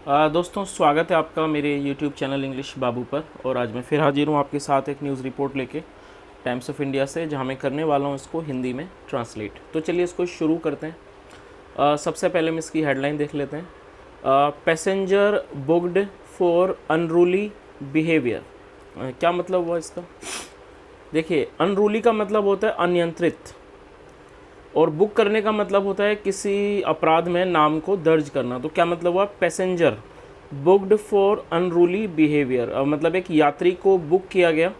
दोस्तों स्वागत है आपका मेरे YouTube चैनल इंग्लिश बाबू पर। और आज मैं फिर हाजिर हूँ आपके साथ एक न्यूज़ रिपोर्ट लेके टाइम्स ऑफ इंडिया से, जहाँ मैं करने वाला हूँ इसको हिंदी में ट्रांसलेट। तो चलिए इसको शुरू करते हैं। सबसे पहले हम इसकी हेडलाइन देख लेते हैं। Passenger booked for unruly behaviour. क्या मतलब हुआ इसका? देखिए, अनरूली का मतलब होता है अनियंत्रित, और बुक करने का मतलब होता है किसी अपराध में नाम को दर्ज करना। तो क्या मतलब हुआ? Passenger booked for unruly behaviour, मतलब एक यात्री को बुक किया गया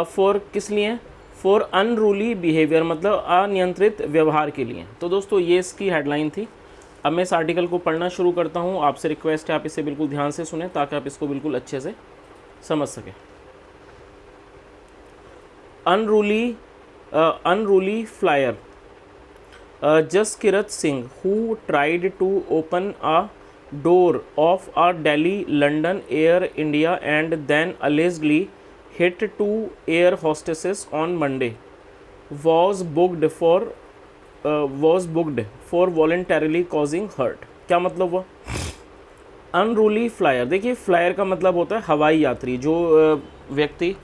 फॉर किस लिए? फॉर अनरूली बिहेवियर, मतलब अनियंत्रित व्यवहार के लिए। तो दोस्तों ये इसकी हेडलाइन थी। अब मैं इस आर्टिकल को पढ़ना शुरू करता हूँ। आपसे रिक्वेस्ट है आप इसे बिल्कुल ध्यान से सुने ताकि आप इसको बिल्कुल अच्छे से समझ सकें। Unruly flyer. Jaskirat Singh, who tried to open a door of a Delhi London Air India and then allegedly hit two air hostesses on Monday, was booked for voluntarily causing hurt. क्या मतलब हुआ? Unruly flyer, देखिए flyer का मतलब होता है हवाई यात्री। जो व्यक्ति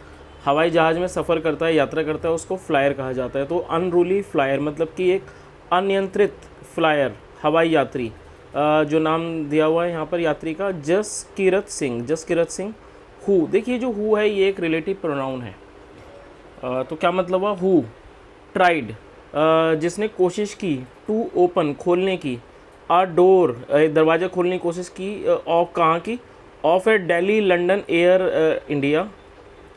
हवाई जहाज़ में सफ़र करता है, यात्रा करता है, उसको फ्लायर कहा जाता है। तो अनरूली फ्लायर मतलब कि एक अनियंत्रित फ्लायर, हवाई यात्री। जो नाम दिया हुआ है यहाँ पर यात्री का, जसकीरत सिंह हु। देखिए जो हु है ये एक रिलेटिव प्रोनाउन है। तो क्या मतलब हुआ? हु ट्राइड, जिसने कोशिश की, टू ओपन खोलने की, आ डोर दरवाज़ा खोलने की कोशिश की, ऑफ कहाँ की? Of A Delhi London air India,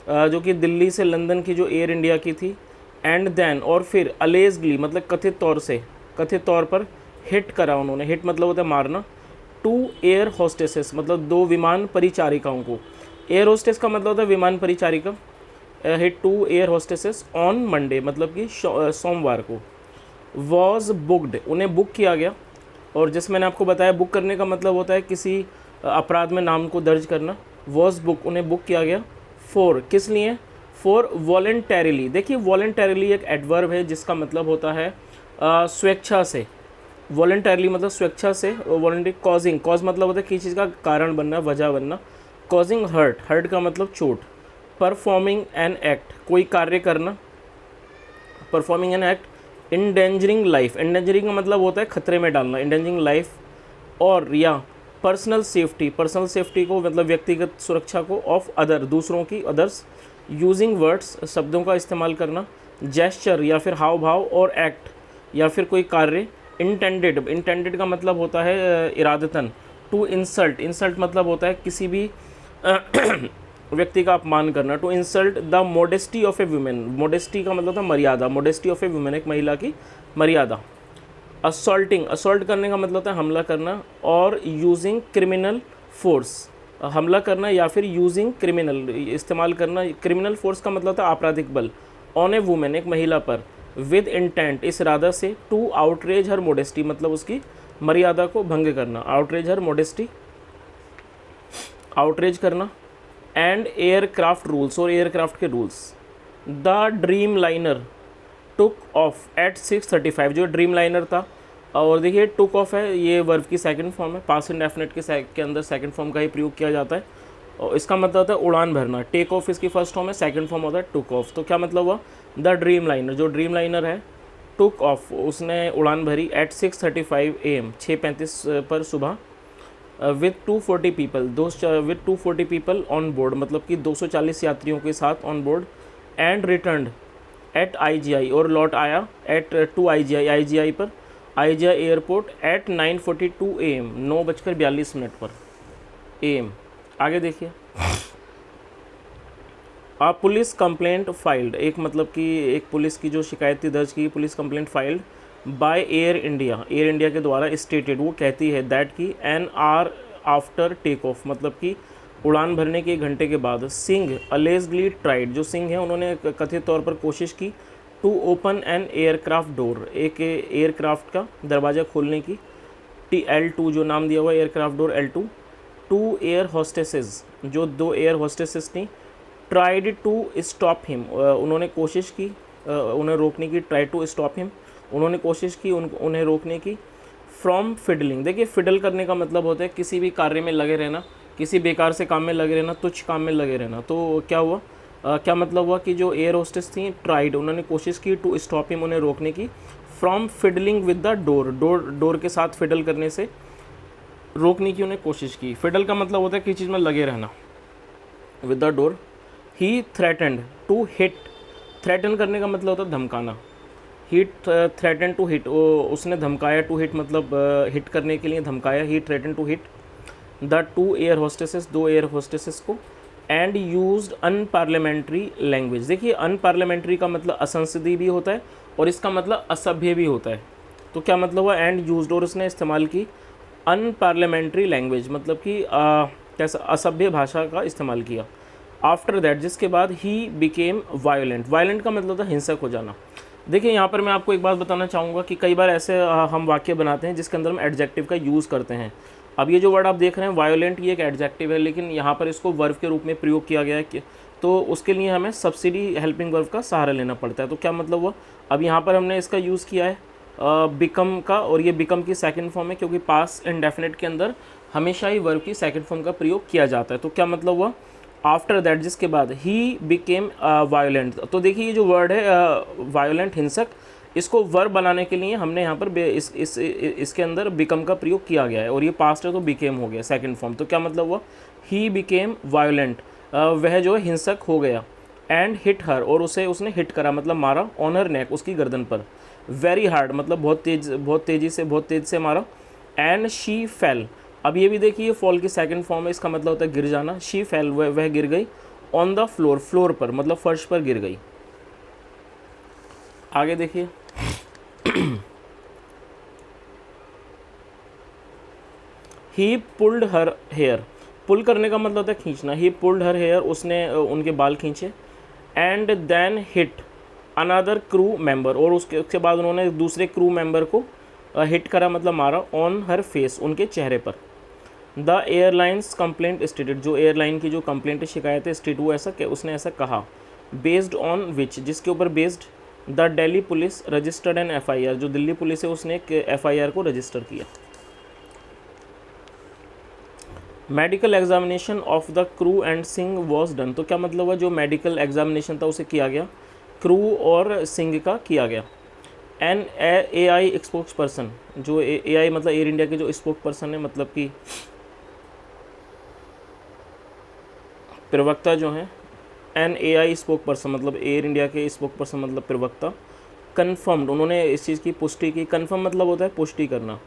जो कि दिल्ली से लंदन की जो एयर इंडिया की थी। एंड देन, और फिर अलेजली मतलब कथित तौर पर हिट करा उन्होंने। हिट मतलब होता है मारना। टू एयर होस्टेसेस मतलब दो विमान परिचारिकाओं को। एयर होस्टेस का मतलब होता है विमान परिचारिका। Hit two air hostesses on Monday मतलब कि सोमवार को। वॉज बुक्ड, उन्हें बुक किया गया। और जैसे मैंने आपको बताया, बुक करने का मतलब होता है किसी अपराध में नाम को दर्ज करना। वॉज बुक, उन्हें बुक किया गया। फॉर, किस लिए? For voluntarily. देखिए वॉलेंटरीली एक एडवर्ब है जिसका मतलब होता है स्वेच्छा से। वॉलेंटरीली मतलब स्वेच्छा से। वॉलेंटरी कॉजिंग, कॉज मतलब होता है किसी चीज़ का कारण बनना, वजह बनना। कॉजिंग हर्ट का मतलब चोट। परफॉर्मिंग एन एक्ट, कोई कार्य करना। Performing an act. Endangering life, endangering का मतलब होता है खतरे में डालना, इंडेंजरिंग लाइफ। और या पर्सनल सेफ्टी को मतलब व्यक्तिगत सुरक्षा को, ऑफ अदर दूसरों की, अदर्स। यूजिंग वर्ड्स, शब्दों का इस्तेमाल करना। जेस्चर या फिर हाव भाव, और एक्ट या फिर कोई कार्य। इंटेंडेड का मतलब होता है इरादतन। टू इंसल्ट मतलब होता है किसी भी व्यक्ति का अपमान करना। To insult the modesty of a woman, modesty का मतलब होता है मर्यादा। मोडेस्टी ऑफ ए वुमेन, एक महिला की मर्यादा। असॉल्ट करने का मतलब होता है हमला करना। और यूजिंग क्रिमिनल फोर्स, हमला करना या फिर यूजिंग क्रिमिनल इस्तेमाल करना। क्रिमिनल फोर्स का मतलब होता है आपराधिक बल। ऑन ए वुमेन, एक महिला पर। विद इंटेंट, इस इरादा से। टू आउटरेज हर मोडेस्टी मतलब उसकी मर्यादा को भंग करना। आउटरेज हर मोडेस्टी, आउटरेज करना। एंड एयरक्राफ्ट रूल्स, और एयरक्राफ्ट के rules. The Dreamliner took off at 6:35, जो ड्रीम लाइनर था। और देखिए टुक ऑफ है, ये वर्ब की सेकंड फॉर्म है। पास्ट इंडेफिनिट के अंदर सेकंड फॉर्म का ही प्रयोग किया जाता है। और इसका मतलब होता है उड़ान भरना। टेक ऑफ इसकी फर्स्ट फॉर्म है, सेकंड फॉर्म होता है टुक ऑफ। तो क्या मतलब हुआ? द ड्रीम लाइनर, जो ड्रीम लाइनर है, टुक ऑफ, उसने उड़ान भरी। एट 6:35 AM, 6:35 पर सुबह। With 240 people, with 240 people on board मतलब कि 240 यात्रियों के साथ on board. And return at IGI, और लौट आया एट टू IGI पर, IGI एयरपोर्ट। एट 9:42 AM, 9:42 पर AM। आगे देखिए। आ पुलिस कंप्लेंट फाइल्ड, एक मतलब कि एक पुलिस की जो शिकायत थी दर्ज की, police complaint filed by Air India के द्वारा। स्टेटेड, वो कहती है दैट की an hour after take off मतलब कि उड़ान भरने के 1 घंटे के बाद। सिंह अलेजली ट्राइड, जो सिंह है उन्होंने कथित तौर पर कोशिश की। To open an aircraft door, एक एयरक्राफ्ट का दरवाज़ा खोलने की। L2, जो नाम दिया हुआ है aircraft door, L2। Two air hostesses, जो 2 एयर होस्टेसेस थी। ट्राइड टू स्टॉप हिम, उन्होंने कोशिश की उन्हें रोकने की। ट्राई टू स्टॉप हिम, उन्होंने कोशिश की उन्हें रोकने की। फ्रॉम फिडलिंग, देखिए फिडल करने का मतलब होता है किसी भी कार्य में लगे रहना, किसी बेकार से काम में लगे रहना, तुच्छ काम में लगे रहना। तो क्या हुआ, क्या मतलब हुआ कि जो एयर होस्टेस थी ट्राइड, उन्होंने कोशिश की टू स्टॉप हिम, उन्हें रोकने की, from fiddling with the door के साथ फिडल करने से रोकने की उन्हें कोशिश की। फिडल का मतलब होता है किसी चीज़ में लगे रहना। With the door he threatened to hit, threaten करने का मतलब होता है धमकाना। ही थ्रेटन टू हिट, उसने धमकाया, टू हिट मतलब हिट करने के लिए धमकाया। He threaten to hit the two air hostesses, दो एयर होस्टेसेस को, एंड यूज्ड अनपार्लियामेंट्री लैंग्वेज। देखिए अनपार्लियामेंट्री का मतलब असंसदीय भी होता है और इसका मतलब असभ्य भी होता है। तो क्या मतलब हुआ, एंड यूज्ड, और उसने इस्तेमाल की अनपार्लियामेंट्री लैंग्वेज, मतलब कि कैसा, असभ्य भाषा का इस्तेमाल किया। आफ्टर दैट, जिसके बाद, ही बिकेम वायलेंट, वायलेंट का मतलब होता है हिंसक हो जाना। देखिए यहाँ पर मैं आपको एक बात बताना चाहूँगा कि कई बार ऐसे हम वाक्य बनाते हैं जिसके अंदर हम एडजेक्टिव का यूज़ करते हैं। अब ये जो वर्ड आप देख रहे हैं वायोलेंट, ये एक एडजेक्टिव है, लेकिन यहाँ पर इसको वर्ब के रूप में प्रयोग किया गया है कि, तो उसके लिए हमें सब्सिडी हेल्पिंग वर्ब का सहारा लेना पड़ता है। तो क्या मतलब हुआ, अब यहाँ पर हमने इसका यूज़ किया है बिकम का, और ये बिकम की सेकंड फॉर्म है, क्योंकि पास्ट इंडेफिनिट के अंदर हमेशा ही वर्ब की सेकंड फॉर्म का प्रयोग किया जाता है। तो क्या मतलब हुआ, आफ्टर दैट, जिसके बाद, ही बिकेम वायोलेंट। तो देखिए ये जो वर्ड है वायोलेंट, हिंसक, इसको वर्ब बनाने के लिए हमने यहाँ पर इसके अंदर बिकम का प्रयोग किया गया है, और ये पास्ट है तो बिकेम हो गया सेकंड फॉर्म। तो क्या मतलब हुआ, ही बिकेम वायोलेंट, वह जो है हिंसक हो गया, एंड हिट हर, और उसने हिट करा मतलब मारा, ऑन हर नेक, उसकी गर्दन पर, वेरी हार्ड मतलब बहुत तेज़ से मारा, एंड शी फेल। अब ये भी देखिए फॉल की सेकंड फॉर्म है, इसका मतलब होता है गिर जाना। शी फेल, वह गिर गई, ऑन द फ्लोर, फ्लोर पर मतलब फर्श पर गिर गई। आगे देखिए ही पुल्ड हर हेयर, पुल करने का मतलब होता है खींचना। ही पुल्ड हर हेयर, उसने उनके बाल खींचे, and then hit another crew member, और उसके बाद उन्होंने दूसरे क्रू मेंबर को हिट करा मतलब मारा, ऑन हर फेस, उनके चेहरे पर। द एयरलाइंस कंप्लेंट स्टेटेड, जो एयरलाइन की जो कंप्लेंट शिकायत है स्टेट, वो ऐसा उसने ऐसा कहा। बेस्ड ऑन विच, जिसके ऊपर based, the Delhi police registered an FIR, जो दिल्ली पुलिस है उसने एक FIR को रजिस्टर किया। Medical examination of the crew and Singh was done, तो क्या मतलब हुआ, जो मेडिकल एग्जामिनेशन था उसे किया गया, क्रू और सिंह का किया गया। एन AI स्पोक्स पर्सन, जो AI मतलब एयर इंडिया के जो स्पोक्स पर्सन है, मतलब कि प्रवक्ता जो हैं, एन AI स्पोक पर्सन मतलब एयर इंडिया के स्पोक पर्सन मतलब प्रवक्ता, कन्फर्म्ड, उन्होंने इस चीज़ की पुष्टि की। कन्फर्म मतलब होता है पुष्टि करना।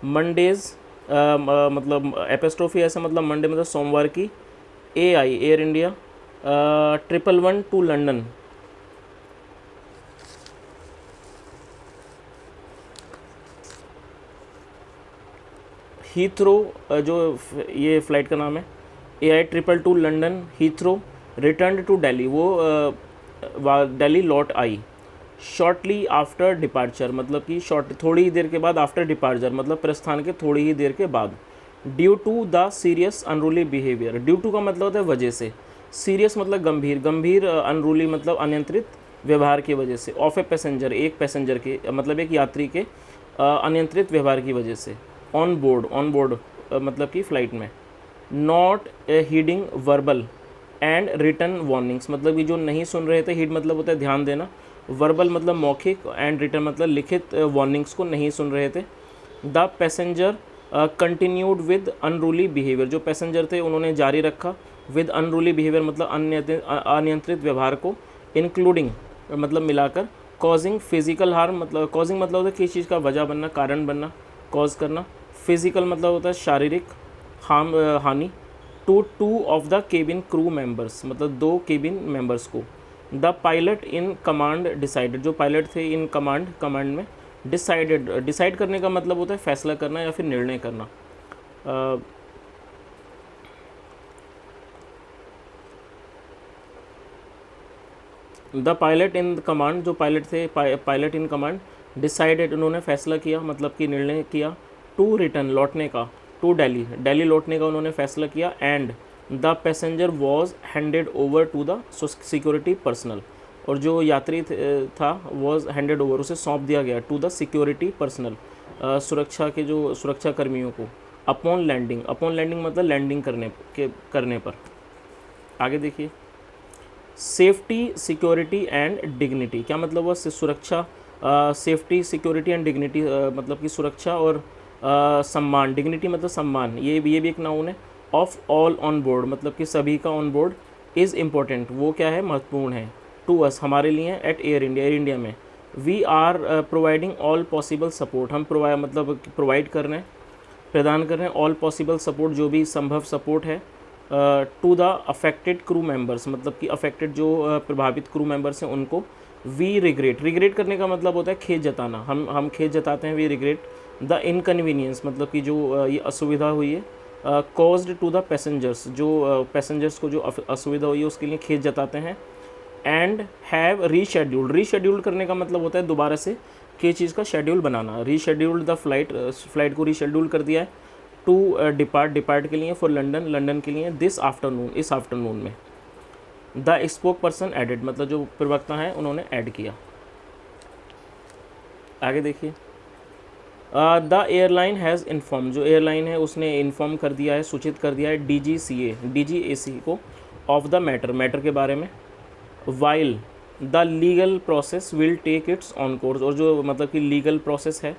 मंडेज मतलब एपिस्ट्रोफी ऐसा मतलब मंडे मतलब सोमवार की, AI Air India 111 to London, Heathrow, जो ये फ़्लाइट का नाम है, AI 222 London Heathrow, return to Delhi, वो दिल्ली लौट आई। शॉर्टली आफ्टर डिपार्चर मतलब कि थोड़ी ही देर के बाद, आफ्टर डिपार्चर मतलब प्रस्थान के थोड़ी ही देर के बाद। Due to the serious unruly behaviour, due to का मतलब होता है वजह से, सीरियस मतलब गंभीर, अनरूली मतलब अनियंत्रित व्यवहार की वजह से, ऑफ ए पैसेंजर, एक पैसेंजर के मतलब एक यात्री के अनियंत्रित व्यवहार की वजह से। ऑन बोर्ड मतलब कि फ़्लाइट में। Not heeding verbal and written warnings, मतलब कि जो नहीं सुन रहे थे, हीड मतलब होता है ध्यान देना, वर्बल मतलब मौखिक, एंड रिटन मतलब लिखित वार्निंग्स को नहीं सुन रहे थे। The passenger continued with unruly behaviour, जो पैसेंजर थे उन्होंने जारी रखा, विद अनरूली बिहेवियर मतलब अनियंत्रित व्यवहार को, इंक्लूडिंग मतलब मिलाकर, कॉजिंग फिजिकल हार्म मतलब, कॉजिंग मतलब होता है किसी चीज़ का वजह बनना, कारण बनना, कॉज करना। फिजिकल मतलब होता है शारीरिक हानि। Two of the cabin crew members मतलब दो केबिन मेंबर्स को। The pilot in command decided, जो पायलट थे इन कमांड में, डिसाइड करने का मतलब होता है फैसला करना या फिर निर्णय करना। द पायलट इन कमांड, जो पायलट थे पायलट इन कमांड, डिसाइडेड उन्होंने फैसला किया मतलब कि निर्णय किया, टू रिटर्न लौटने का, टू दिल्ली लौटने का उन्होंने फैसला किया। And the passenger was handed over to the security personnel, और जो यात्री था वॉज हैंडेड ओवर, उसे सौंप दिया गया, टू द सिक्योरिटी पर्सनल, सुरक्षा के जो सुरक्षा कर्मियों को अपॉन लैंडिंग मतलब लैंडिंग करने पर। आगे देखिए, सेफ्टी सिक्योरिटी एंड डिग्निटी, क्या मतलब हुआ? सुरक्षा, सेफ्टी सिक्योरिटी एंड डिग्निटी मतलब कि सुरक्षा और सम्मान, डिग्निटी मतलब सम्मान, ये भी एक नाउन है। ऑफ ऑल ऑन बोर्ड मतलब कि सभी का ऑन बोर्ड, इज़ इम्पोर्टेंट वो क्या है? महत्वपूर्ण है। टू अस हमारे लिए, एट एयर इंडिया में। We are providing all possible support, हम प्रोवाइड कर रहे हैं, प्रदान कर रहे हैं ऑल पॉसिबल सपोर्ट, जो भी संभव सपोर्ट है, to the affected crew members मतलब कि अफेक्टेड जो प्रभावित क्रू मेंबर्स हैं उनको। वी रिग्रेट करने का मतलब होता है खेद जताना, हम खेद जताते हैं। वी रिग्रेट द इनकन्वीनियंस मतलब कि जो ये असुविधा हुई है, कॉज्ड टू द पैसेंजर्स, जो पैसेंजर्स को जो असुविधा हुई है उसके लिए खेद जताते हैं। एंड हैव रीशेड्यूल्ड करने का मतलब होता है दोबारा से किसी चीज़ का schedule banana. Rescheduled the flight को रीशेड्यूल कर दिया है। टू डिपार्ट के लिए, फॉर लंदन के लिए, इस आफ्टरनून में। द स्पोक पर्सन एडेड मतलब जो प्रवक्ता हैं उन्होंने ऐड किया। आगे देखिए, द एयरलाइन हैज़ इन्फॉर्म, जो एयरलाइन है उसने इन्फॉर्म कर दिया है, सूचित कर दिया है DGAC को, ऑफ द मैटर के बारे में। While the legal process will take its own course, और जो मतलब कि लीगल प्रोसेस है,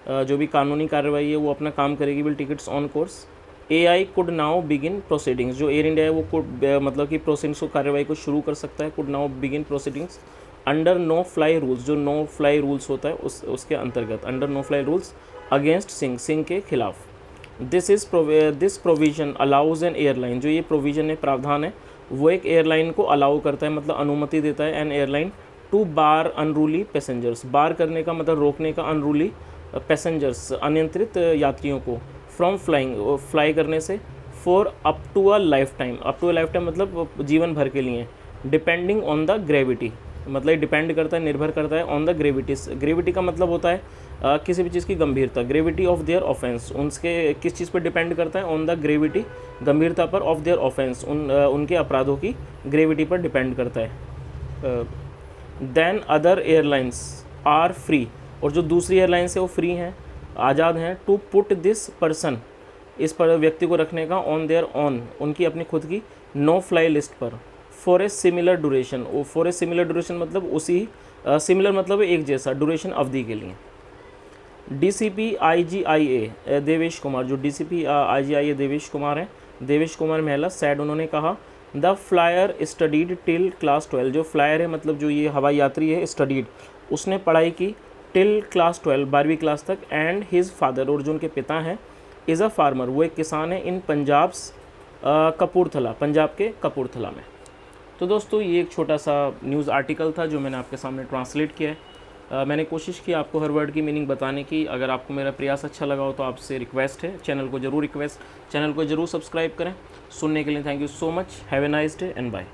जो भी कानूनी कार्रवाई है वो अपना काम करेगी, will take its own course. AI could now begin proceedings, जो एयर इंडिया है वो कुड मतलब कि प्रोसीडिंग्स को, कार्रवाई को शुरू कर सकता है। Could now begin proceedings under no fly rules, जो नो फ्लाई रूल्स होता है उसके अंतर्गत, under no fly rules against Singh के खिलाफ। This provision allows an airline, जो ये प्रोविजन है, प्रावधान है, वो एक एयरलाइन को अलाउ करता है मतलब अनुमति देता है, an airline to bar unruly passengers, bar करने का मतलब रोकने का, अनरूली पैसेंजर्स अनियंत्रित यात्रियों को, फ्रॉम फ्लाई करने से, for up to a lifetime मतलब जीवन भर के लिए। डिपेंडिंग ऑन द ग्रेविटी मतलब डिपेंड करता है, निर्भर करता है, ऑन द ग्रेविटी का मतलब होता है किसी भी चीज़ की गंभीरता, ग्रेविटी ऑफ देयर ऑफेंस, उनके किस चीज़ पर डिपेंड करता है? ऑन द ग्रेविटी, गंभीरता पर, ऑफ देयर ऑफेंस, उनके अपराधों की ग्रेविटी पर डिपेंड करता है। Then other airlines are free, और जो दूसरी एयरलाइंस है वो फ्री हैं, आज़ाद हैं, टू पुट दिस पर्सन, इस पर व्यक्ति को रखने का, ऑन देयर ऑन, उनकी अपनी खुद की नो फ्लाई लिस्ट पर, for a similar duration, for a similar duration मतलब उसी, सिमिलर मतलब एक जैसा, ड्यूरेशन अवधि के लिए। DCP IGIA देवेश कुमार, जो DCP IGIA देवेश कुमार हैं, देवेश कुमार महला, सैड, उन्होंने कहा the flyer studied till class 12, जो फ्लायर है मतलब जो ये हवाई यात्री है, स्टडीड उसने पढ़ाई की, टिल क्लास 12 12वीं क्लास तक, एंड हिज फादर, और जो उनके पिता हैं, इज़ अ फार्मर, वो एक किसान है, इन पंजाब्स कपूरथला, पंजाब के कपूरथला में। तो दोस्तों ये एक छोटा सा न्यूज़ आर्टिकल था जो मैंने आपके सामने ट्रांसलेट किया है। मैंने कोशिश की आपको हर वर्ड की मीनिंग बताने की। अगर आपको मेरा प्रयास अच्छा लगा हो तो आपसे रिक्वेस्ट है, चैनल को ज़रूर सब्सक्राइब करें। सुनने के लिए thank you so much. Have a nice day and bye.